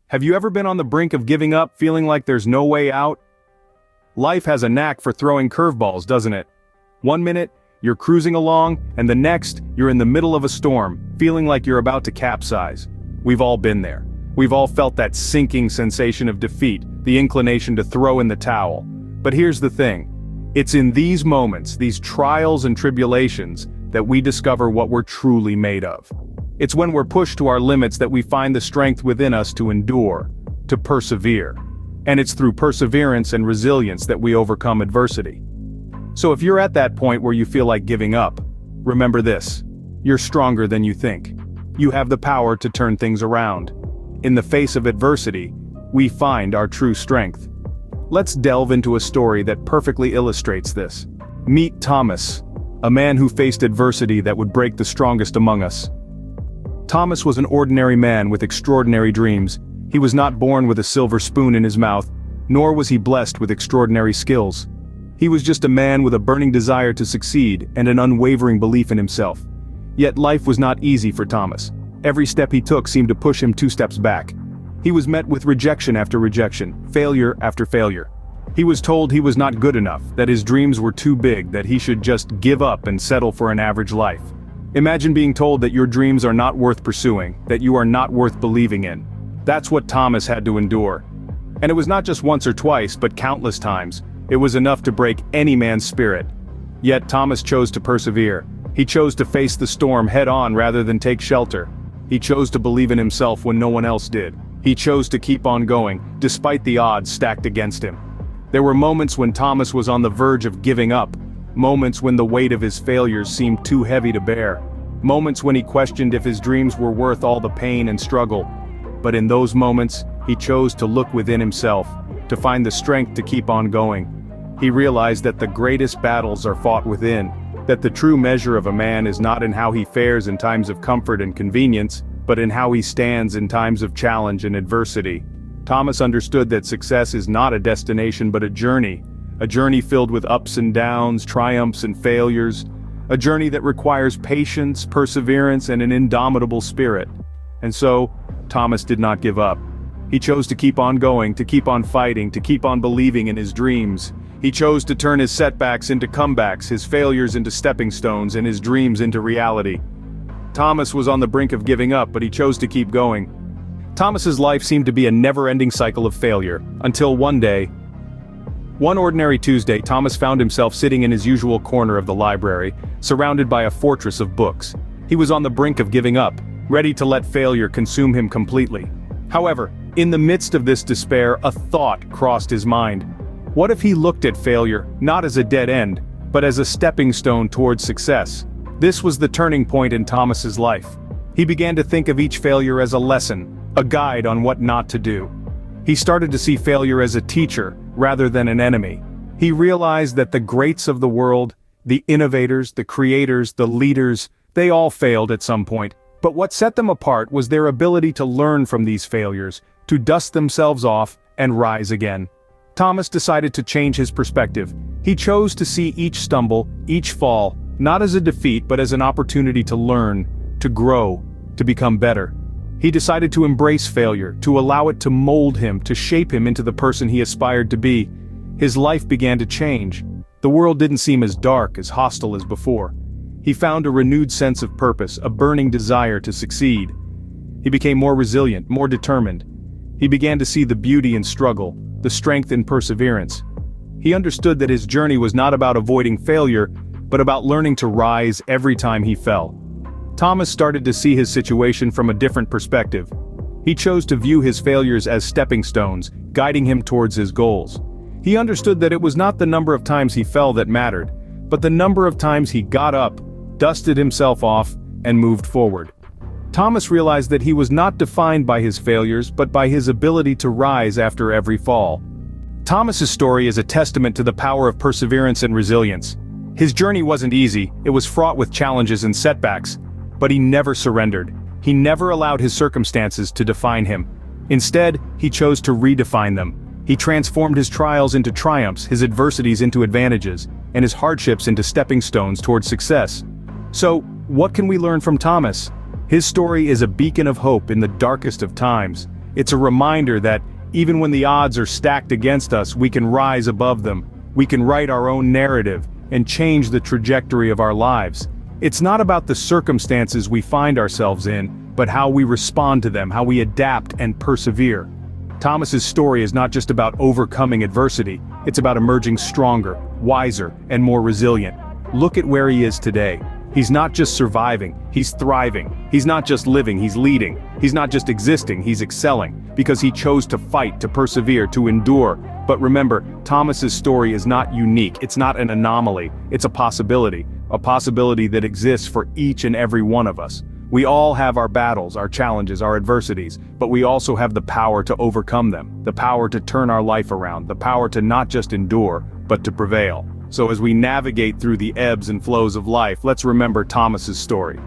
Have you ever been on the brink of giving up, feeling like there's no way out? Life has a knack for throwing curveballs, doesn't it? One minute, you're cruising along, and the next, you're in the middle of a storm, feeling like you're about to capsize. We've all been there. We've all felt that sinking sensation of defeat, the inclination to throw in the towel. But here's the thing. It's in these moments, these trials and tribulations, that we discover what we're truly made of. It's when we're pushed to our limits that we find the strength within us to endure, to persevere. And it's through perseverance and resilience that we overcome adversity. So if you're at that point where you feel like giving up, remember this: you're stronger than you think. You have the power to turn things around. In the face of adversity, we find our true strength. Let's delve into a story that perfectly illustrates this. Meet Thomas, a man who faced adversity that would break the strongest among us. Thomas was an ordinary man with extraordinary dreams. He was not born with a silver spoon in his mouth, nor was he blessed with extraordinary skills. He was just a man with a burning desire to succeed and an unwavering belief in himself. Yet life was not easy for Thomas. Every step he took seemed to push him 2 steps back. He was met with rejection after rejection, failure after failure. He was told he was not good enough, that his dreams were too big, that he should just give up and settle for an average life. Imagine being told that your dreams are not worth pursuing, that you are not worth believing in. That's what Thomas had to endure. And it was not just once or twice, but countless times. It was enough to break any man's spirit. Yet Thomas chose to persevere. He chose to face the storm head-on rather than take shelter. He chose to believe in himself when no one else did. He chose to keep on going, despite the odds stacked against him. There were moments when Thomas was on the verge of giving up. Moments when the weight of his failures seemed too heavy to bear. Moments when he questioned if his dreams were worth all the pain and struggle. But in those moments, he chose to look within himself, to find the strength to keep on going. He realized that the greatest battles are fought within, that the true measure of a man is not in how he fares in times of comfort and convenience, but in how he stands in times of challenge and adversity. Thomas understood that success is not a destination but a journey filled with ups and downs, triumphs and failures, a journey that requires patience, perseverance, and an indomitable spirit. And so, Thomas did not give up. He chose to keep on going, to keep on fighting, to keep on believing in his dreams. He chose to turn his setbacks into comebacks, his failures into stepping stones, and his dreams into reality. Thomas was on the brink of giving up, but he chose to keep going. Thomas's life seemed to be a never-ending cycle of failure, until one ordinary Tuesday, Thomas found himself sitting in his usual corner of the library, surrounded by a fortress of books. He was on the brink of giving up, ready to let failure consume him completely. However, in the midst of this despair, a thought crossed his mind. What if he looked at failure, not as a dead end, but as a stepping stone towards success? This was the turning point in Thomas's life. He began to think of each failure as a lesson, a guide on what not to do. He started to see failure as a teacher, rather than an enemy. He realized that the greats of the world, the innovators, the creators, the leaders, they all failed at some point. But what set them apart was their ability to learn from these failures, to dust themselves off, and rise again. Thomas decided to change his perspective. He chose to see each stumble, each fall, not as a defeat but as an opportunity to learn, to grow, to become better. He decided to embrace failure, to allow it to mold him, to shape him into the person he aspired to be. His life began to change. The world didn't seem as dark, as hostile as before. He found a renewed sense of purpose, a burning desire to succeed. He became more resilient, more determined. He began to see the beauty in struggle, the strength in perseverance. He understood that his journey was not about avoiding failure, but about learning to rise every time he fell. Thomas started to see his situation from a different perspective. He chose to view his failures as stepping stones, guiding him towards his goals. He understood that it was not the number of times he fell that mattered, but the number of times he got up, dusted himself off, and moved forward. Thomas realized that he was not defined by his failures but by his ability to rise after every fall. Thomas's story is a testament to the power of perseverance and resilience. His journey wasn't easy, it was fraught with challenges and setbacks. But he never surrendered. He never allowed his circumstances to define him. Instead, he chose to redefine them. He transformed his trials into triumphs, his adversities into advantages, and his hardships into stepping stones towards success. So, what can we learn from Thomas? His story is a beacon of hope in the darkest of times. It's a reminder that, even when the odds are stacked against us, we can rise above them. We can write our own narrative and change the trajectory of our lives. It's not about the circumstances we find ourselves in, but how we respond to them, how we adapt and persevere. Thomas's story is not just about overcoming adversity, it's about emerging stronger, wiser, and more resilient. Look at where he is today. He's not just surviving, he's thriving. He's not just living, he's leading. He's not just existing, he's excelling, because he chose to fight, to persevere, to endure. But remember, Thomas's story is not unique, it's not an anomaly, it's a possibility that exists for each and every one of us. We all have our battles, our challenges, our adversities, but we also have the power to overcome them, the power to turn our life around, the power to not just endure, but to prevail. So as we navigate through the ebbs and flows of life, let's remember Thomas's story.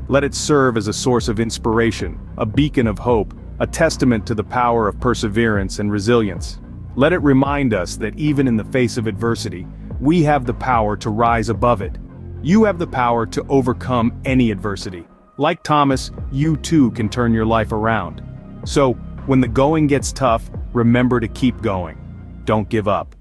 Let it serve as a source of inspiration, a beacon of hope, a testament to the power of perseverance and resilience. Let it remind us that even in the face of adversity, we have the power to rise above it. You have the power to overcome any adversity. Like Thomas, you too can turn your life around. So, when the going gets tough, remember to keep going. Don't give up.